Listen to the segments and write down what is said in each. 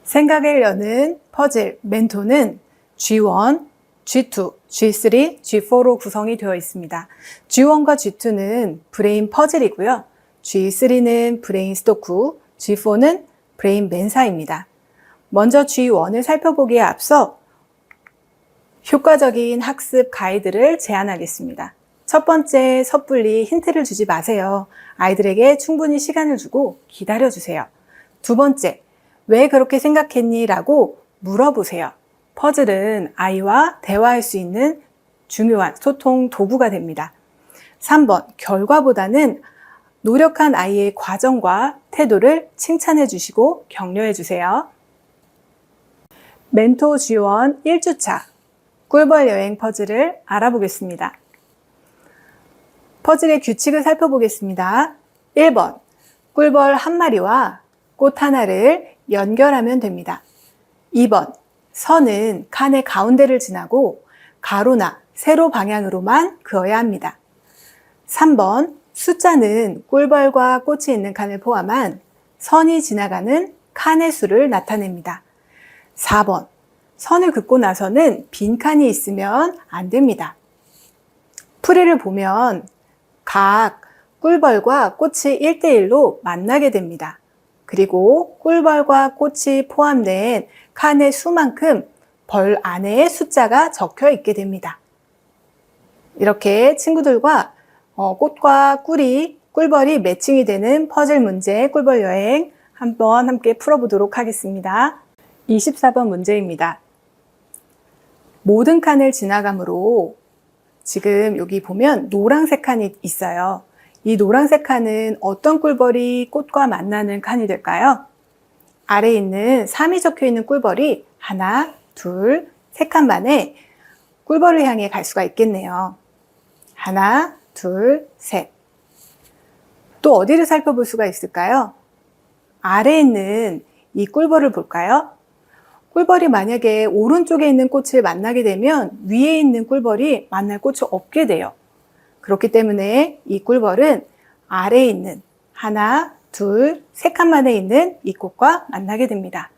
생각을 여는 퍼즐 멘토는 G1, G2, G3, G4로 구성이 되어 있습니다. G1과 G2는 브레인 퍼즐이고요. G3는 브레인 스토쿠, G4는 브레인 맨사입니다. 먼저 G1을 살펴보기에 앞서 효과적인 학습 가이드를 제안하겠습니다. 첫 번째, 섣불리 힌트를 주지 마세요. 아이들에게 충분히 시간을 주고 기다려주세요. 두 번째, 왜 그렇게 생각했니? 라고 물어보세요. 퍼즐은 아이와 대화할 수 있는 중요한 소통 도구가 됩니다. 3번, 결과보다는 노력한 아이의 과정과 태도를 칭찬해 주시고 격려해 주세요. 멘토 G1 1주차 꿀벌 여행 퍼즐을 알아보겠습니다. 퍼즐의 규칙을 살펴보겠습니다. 1번, 꿀벌 한 마리와 꽃 하나를 연결하면 됩니다. 2번, 선은 칸의 가운데를 지나고 가로나 세로 방향으로만 그어야 합니다. 3번, 숫자는 꿀벌과 꽃이 있는 칸을 포함한 선이 지나가는 칸의 수를 나타냅니다. 4번, 선을 긋고 나서는 빈 칸이 있으면 안 됩니다. 풀이를 보면 각 꿀벌과 꽃이 1대1로 만나게 됩니다. 그리고 꿀벌과 꽃이 포함된 칸의 수만큼 벌 안에 숫자가 적혀 있게 됩니다. 이렇게 친구들과 꽃과 꿀벌이 매칭이 되는 퍼즐 문제 꿀벌 여행 한번 함께 풀어보도록 하겠습니다. 24번 문제입니다. 모든 칸을 지나가므로 지금 여기 보면 노란색 칸이 있어요. 이 노란색 칸은 어떤 꿀벌이 꽃과 만나는 칸이 될까요? 아래에 있는 3이 적혀 있는 꿀벌이 하나, 둘, 세 칸 만에 꿀벌을 향해 갈 수가 있겠네요. 하나, 둘, 셋. 또 어디를 살펴볼 수가 있을까요? 아래에 있는 이 꿀벌을 볼까요? 꿀벌이 만약에 오른쪽에 있는 꽃을 만나게 되면 위에 있는 꿀벌이 만날 꽃이 없게 돼요. 그렇기 때문에 이 꿀벌은 아래에 있는 하나, 둘, 세 칸 만에 있는 이 꽃과 만나게 됩니다.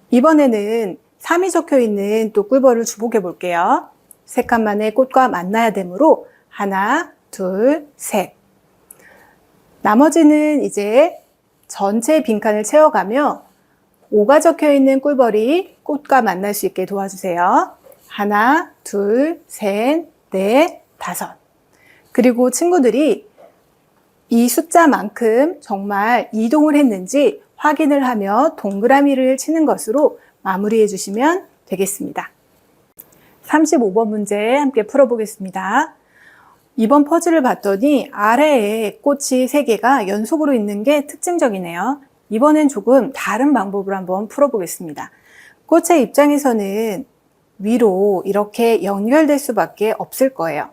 이번에는 3이 적혀 있는 또 꿀벌을 주목해 볼게요. 세 칸 만에 꽃과 만나야 되므로 하나, 둘, 셋. 나머지는 이제 전체 빈칸을 채워가며 5가 적혀 있는 꿀벌이 꽃과 만날 수 있게 도와주세요. 하나, 둘, 셋, 넷, 다섯. 그리고 친구들이 이 숫자만큼 정말 이동을 했는지 확인을 하며 동그라미를 치는 것으로 마무리해 주시면 되겠습니다. 35번 문제 함께 풀어보겠습니다. 이번 퍼즐을 봤더니 아래에 꽃이 3개가 연속으로 있는 게 특징적이네요. 이번엔 조금 다른 방법으로 한번 풀어보겠습니다. 꽃의 입장에서는 위로 이렇게 연결될 수밖에 없을 거예요.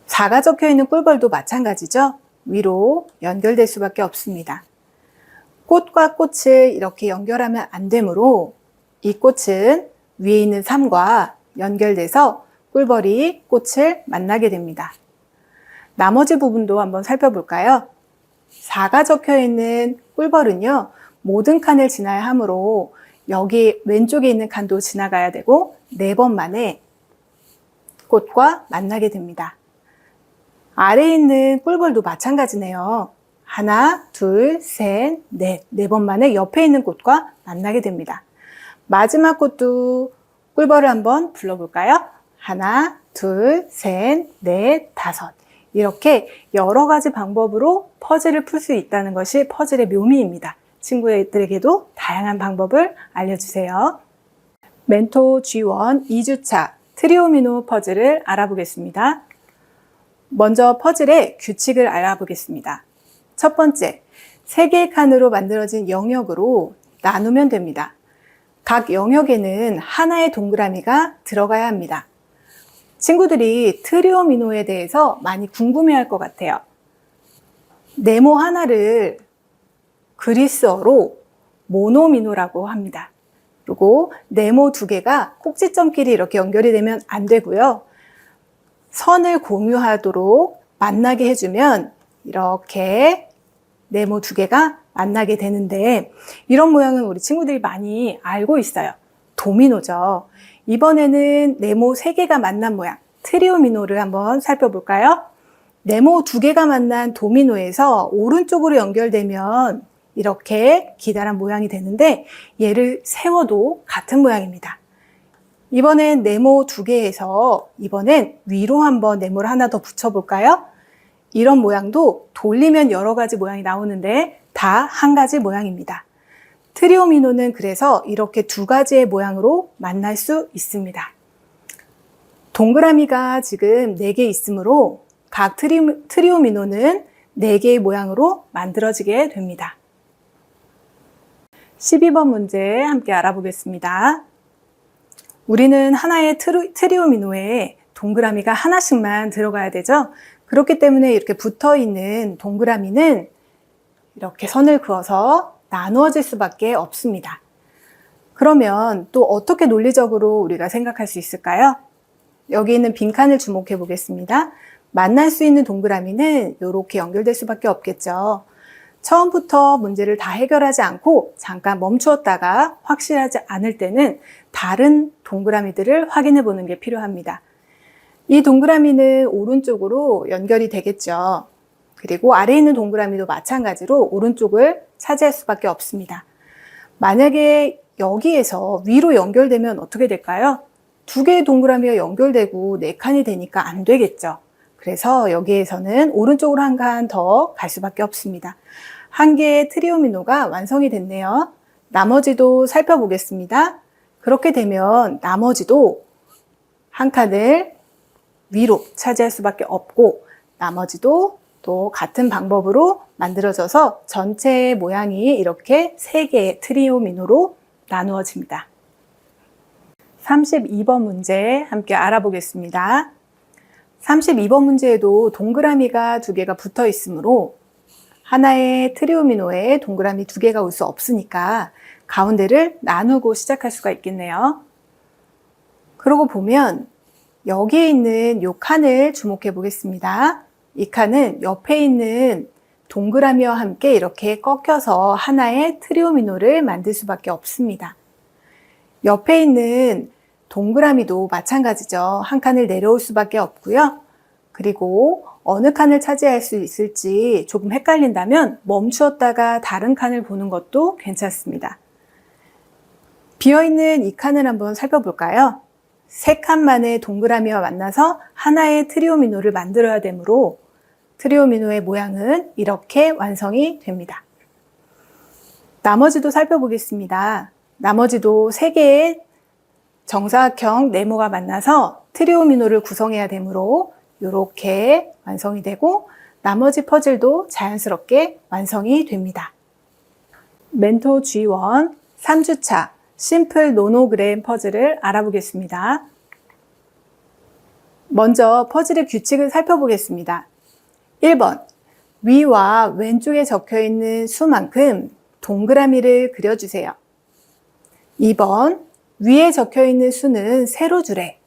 4가 적혀 있는 꿀벌도 마찬가지죠. 위로 연결될 수밖에 없습니다. 꽃과 꽃을 이렇게 연결하면 안 되므로 이 꽃은 위에 있는 3과 연결돼서 꿀벌이 꽃을 만나게 됩니다. 나머지 부분도 한번 살펴볼까요? 4가 적혀 있는 꿀벌은요, 모든 칸을 지나야 하므로 여기 왼쪽에 있는 칸도 지나가야 되고 4번 만에 꽃과 만나게 됩니다. 아래에 있는 꿀벌도 마찬가지네요. 하나, 둘, 셋, 넷. 4번 만에 옆에 있는 꽃과 만나게 됩니다. 마지막 꽃도 꿀벌을 한번 불러볼까요? 하나, 둘, 셋, 넷, 다섯. 이렇게 여러 가지 방법으로 퍼즐을 풀 수 있다는 것이 퍼즐의 묘미입니다. 친구들에게도 다양한 방법을 알려주세요. 멘토 G1 2주차 트리오미노 퍼즐을 알아보겠습니다. 먼저 퍼즐의 규칙을 알아보겠습니다. 첫 번째, 3개의 칸으로 만들어진 영역으로 나누면 됩니다. 각 영역에는 하나의 동그라미가 들어가야 합니다. 친구들이 트리오미노에 대해서 많이 궁금해할 것 같아요. 네모 하나를 그리스어로 모노미노라고 합니다. 그리고 네모 2개가 꼭지점끼리 이렇게 연결이 되면 안 되고요. 선을 공유하도록 만나게 해주면 이렇게 네모 2개가 만나게 되는데 이런 모양은 우리 친구들이 많이 알고 있어요. 도미노죠. 이번에는 네모 3개가 만난 모양, 트리오미노를 한번 살펴볼까요? 네모 2개가 만난 도미노에서 오른쪽으로 연결되면 이렇게 기다란 모양이 되는데 얘를 세워도 같은 모양입니다. 이번엔 네모 2개에서 이번엔 위로 한번 네모를 하나 더 붙여볼까요? 이런 모양도 돌리면 여러 가지 모양이 나오는데 다 한 가지 모양입니다. 트리오미노는 그래서 이렇게 2가지의 모양으로 만날 수 있습니다. 동그라미가 지금 4개 있으므로 각 트리오미노는 4개의 모양으로 만들어지게 됩니다. 12번 문제 함께 알아보겠습니다. 우리는 하나의 트리오미노에 동그라미가 하나씩만 들어가야 되죠. 그렇기 때문에 이렇게 붙어있는 동그라미는 이렇게 선을 그어서 나누어질 수밖에 없습니다. 그러면 또 어떻게 논리적으로 우리가 생각할 수 있을까요? 여기 있는 빈칸을 주목해 보겠습니다. 만날 수 있는 동그라미는 이렇게 연결될 수밖에 없겠죠. 처음부터 문제를 다 해결하지 않고 잠깐 멈추었다가 확실하지 않을 때는 다른 동그라미들을 확인해 보는 게 필요합니다. 이 동그라미는 오른쪽으로 연결이 되겠죠. 그리고 아래에 있는 동그라미도 마찬가지로 오른쪽을 차지할 수밖에 없습니다. 만약에 여기에서 위로 연결되면 어떻게 될까요? 2개의 동그라미가 연결되고 4칸이 되니까 안 되겠죠. 그래서 여기에서는 오른쪽으로 한 칸 더 갈 수밖에 없습니다. 한 개의 트리오미노가 완성이 됐네요. 나머지도 살펴보겠습니다. 그렇게 되면 나머지도 한 칸을 위로 차지할 수밖에 없고 나머지도 또 같은 방법으로 만들어져서 전체의 모양이 이렇게 3개의 트리오미노로 나누어집니다. 32번 문제 함께 알아보겠습니다. 32번 문제에도 동그라미가 2개가 붙어 있으므로 하나의 트리오미노에 동그라미 2개가 올 수 없으니까 가운데를 나누고 시작할 수가 있겠네요. 그러고 보면 여기에 있는 이 칸을 주목해 보겠습니다. 이 칸은 옆에 있는 동그라미와 함께 이렇게 꺾여서 하나의 트리오미노를 만들 수밖에 없습니다. 옆에 있는 동그라미도 마찬가지죠. 한 칸을 내려올 수밖에 없고요. 그리고 어느 칸을 차지할 수 있을지 조금 헷갈린다면 멈추었다가 다른 칸을 보는 것도 괜찮습니다. 비어있는 이 칸을 한번 살펴볼까요? 3칸만의 동그라미와 만나서 하나의 트리오미노를 만들어야 되므로 트리오미노의 모양은 이렇게 완성이 됩니다. 나머지도 살펴보겠습니다. 나머지도 3개의 정사각형 네모가 만나서 트리오미노를 구성해야 되므로 이렇게 완성이 되고 나머지 퍼즐도 자연스럽게 완성이 됩니다. 멘토 G1 3주차 심플 노노그램 퍼즐을 알아보겠습니다. 먼저 퍼즐의 규칙을 살펴보겠습니다. 1번, 위와 왼쪽에 적혀있는 수만큼 동그라미를 그려주세요. 2번, 위에 적혀있는 수는 세로줄에,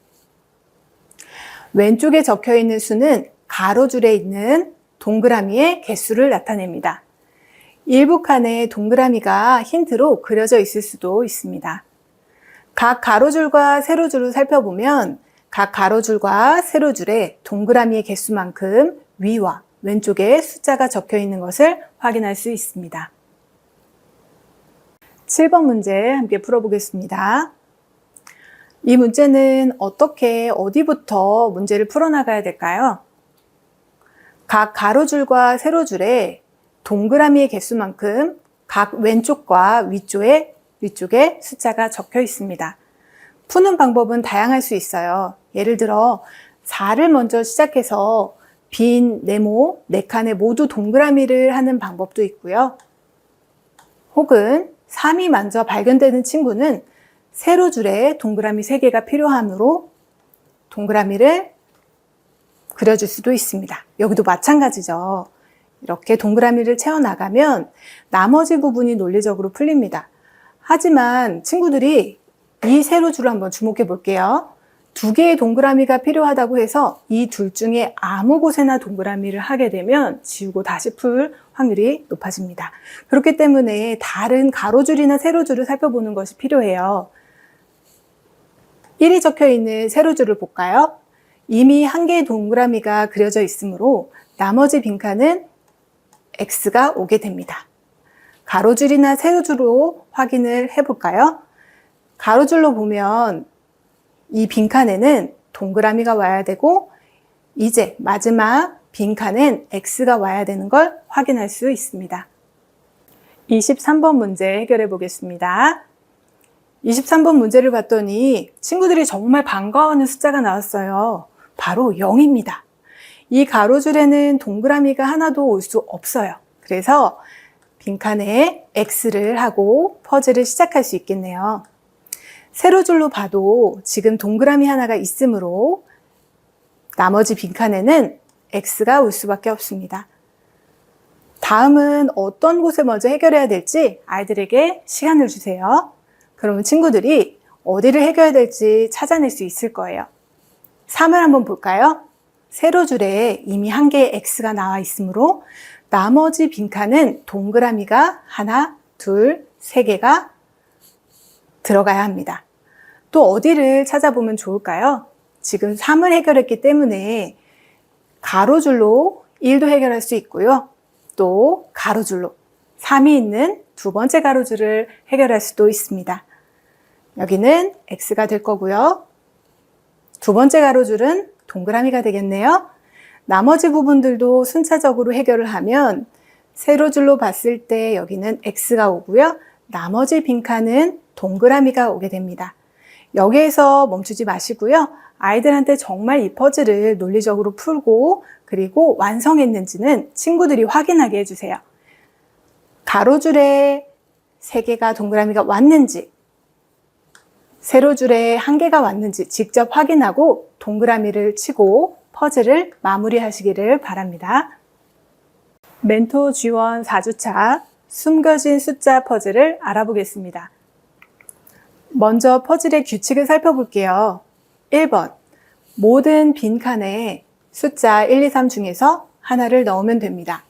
왼쪽에 적혀있는 수는 가로줄에 있는 동그라미의 개수를 나타냅니다. 일부 칸에 동그라미가 힌트로 그려져 있을 수도 있습니다. 각 가로줄과 세로줄을 살펴보면 각 가로줄과 세로줄에 동그라미의 개수만큼 위와 왼쪽에 숫자가 적혀 있는 것을 확인할 수 있습니다. 7번 문제 함께 풀어보겠습니다. 이 문제는 어떻게 어디부터 문제를 풀어나가야 될까요? 각 가로줄과 세로줄에 동그라미의 개수만큼 각 왼쪽과 위쪽에 숫자가 적혀 있습니다. 푸는 방법은 다양할 수 있어요. 예를 들어 4를 먼저 시작해서 빈 네모 4칸에 모두 동그라미를 하는 방법도 있고요. 혹은 3이 먼저 발견되는 친구는 세로줄에 동그라미 3개가 필요하므로 동그라미를 그려줄 수도 있습니다. 여기도 마찬가지죠. 이렇게 동그라미를 채워나가면 나머지 부분이 논리적으로 풀립니다. 하지만 친구들이 이 세로줄을 한번 주목해 볼게요. 두 개의 동그라미가 필요하다고 해서 이 둘 중에 아무 곳에나 동그라미를 하게 되면 지우고 다시 풀 확률이 높아집니다. 그렇기 때문에 다른 가로줄이나 세로줄을 살펴보는 것이 필요해요. 1이 적혀 있는 세로줄을 볼까요? 이미 한 개의 동그라미가 그려져 있으므로 나머지 빈칸은 X가 오게 됩니다. 가로줄이나 세로줄로 확인을 해볼까요? 가로줄로 보면 이 빈칸에는 동그라미가 와야 되고 이제 마지막 빈칸엔 X가 와야 되는 걸 확인할 수 있습니다. 23번 문제 해결해 보겠습니다. 23번 문제를 봤더니 친구들이 정말 반가워하는 숫자가 나왔어요. 바로 0입니다. 이 가로줄에는 동그라미가 하나도 올 수 없어요. 그래서 빈칸에 X를 하고 퍼즐을 시작할 수 있겠네요. 세로줄로 봐도 지금 동그라미 하나가 있으므로 나머지 빈칸에는 X가 올 수밖에 없습니다. 다음은 어떤 곳을 먼저 해결해야 될지 아이들에게 시간을 주세요. 그러면 친구들이 어디를 해결해야 될지 찾아낼 수 있을 거예요. 3을 한번 볼까요? 세로줄에 이미 한 개의 X가 나와 있으므로 나머지 빈칸은 동그라미가 하나, 둘, 세 개가 들어가야 합니다. 또 어디를 찾아보면 좋을까요? 지금 3을 해결했기 때문에 가로줄로 1도 해결할 수 있고요. 또 가로줄로 3이 있는 두 번째 가로줄을 해결할 수도 있습니다. 여기는 X가 될 거고요. 두 번째 가로줄은 동그라미가 되겠네요. 나머지 부분들도 순차적으로 해결을 하면 세로줄로 봤을 때 여기는 X가 오고요. 나머지 빈칸은 동그라미가 오게 됩니다. 여기에서 멈추지 마시고요. 아이들한테 정말 이 퍼즐을 논리적으로 풀고 그리고 완성했는지는 친구들이 확인하게 해주세요. 가로줄에 3개가 동그라미가 왔는지 세로줄에 1개가 왔는지 직접 확인하고 동그라미를 치고 퍼즐을 마무리하시기를 바랍니다. 멘토 G1 4주차 숨겨진 숫자 퍼즐을 알아보겠습니다. 먼저 퍼즐의 규칙을 살펴볼게요. 1번, 모든 빈칸에 숫자 1, 2, 3 중에서 하나를 넣으면 됩니다.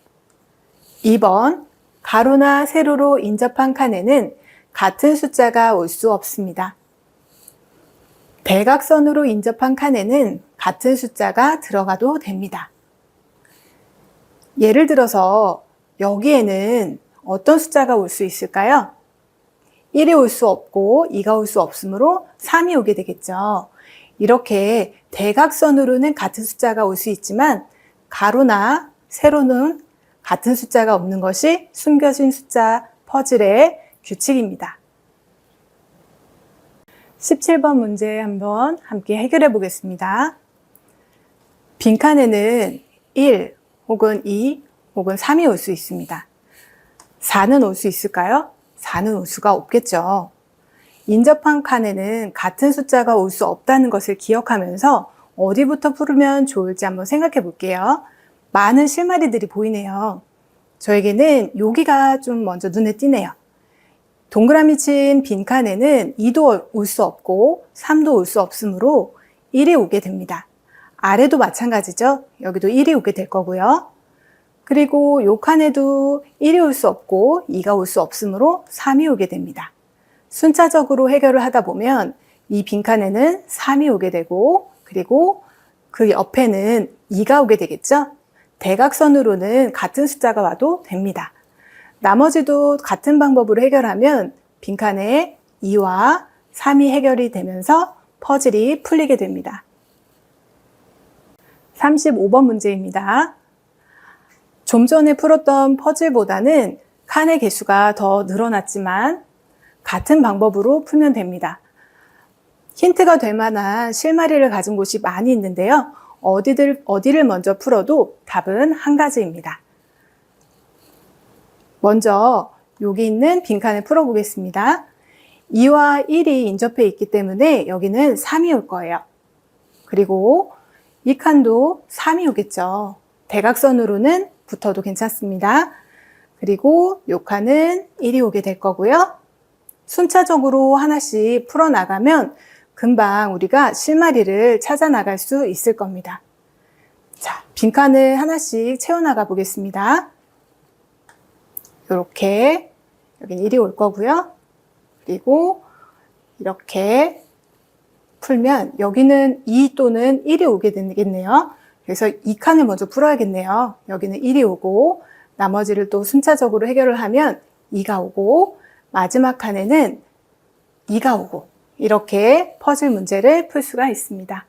2번, 가로나 세로로 인접한 칸에는 같은 숫자가 올 수 없습니다. 대각선으로 인접한 칸에는 같은 숫자가 들어가도 됩니다. 예를 들어서 여기에는 어떤 숫자가 올 수 있을까요? 1이 올 수 없고 2가 올 수 없으므로 3이 오게 되겠죠. 이렇게 대각선으로는 같은 숫자가 올 수 있지만 가로나 세로는 같은 숫자가 없는 것이 숨겨진 숫자 퍼즐의 규칙입니다. 17번 문제 한번 함께 해결해 보겠습니다. 빈칸에는 1 혹은 2 혹은 3이 올 수 있습니다. 4는 올 수 있을까요? 4는 올 수가 없겠죠. 인접한 칸에는 같은 숫자가 올 수 없다는 것을 기억하면서 어디부터 풀으면 좋을지 한번 생각해 볼게요. 많은 실마리들이 보이네요. 저에게는 여기가 좀 먼저 눈에 띄네요. 동그라미 친 빈칸에는 2도 올 수 없고 3도 올 수 없으므로 1이 오게 됩니다. 아래도 마찬가지죠. 여기도 1이 오게 될 거고요. 그리고 요 칸에도 1이 올 수 없고 2가 올 수 없으므로 3이 오게 됩니다. 순차적으로 해결을 하다 보면 이 빈칸에는 3이 오게 되고 그리고 그 옆에는 2가 오게 되겠죠. 대각선으로는 같은 숫자가 와도 됩니다. 나머지도 같은 방법으로 해결하면 빈칸에 2와 3이 해결이 되면서 퍼즐이 풀리게 됩니다. 35번 문제입니다. 좀 전에 풀었던 퍼즐보다는 칸의 개수가 더 늘어났지만 같은 방법으로 풀면 됩니다. 힌트가 될 만한 실마리를 가진 곳이 많이 있는데요. 어디를 먼저 풀어도 답은 한 가지입니다. 먼저 여기 있는 빈칸을 풀어보겠습니다. 2와 1이 인접해 있기 때문에 여기는 3이 올 거예요. 그리고 이 칸도 3이 오겠죠. 대각선으로는 붙어도 괜찮습니다. 그리고 이 칸은 1이 오게 될 거고요. 순차적으로 하나씩 풀어나가면 금방 우리가 실마리를 찾아 나갈 수 있을 겁니다. 자, 빈칸을 하나씩 채워나가 보겠습니다. 이렇게 여긴 1이 올 거고요. 그리고 이렇게 풀면 여기는 2 또는 1이 오게 되겠네요. 그래서 2칸을 먼저 풀어야겠네요. 여기는 1이 오고 나머지를 또 순차적으로 해결을 하면 2가 오고 마지막 칸에는 2가 오고 이렇게 퍼즐 문제를 풀 수가 있습니다.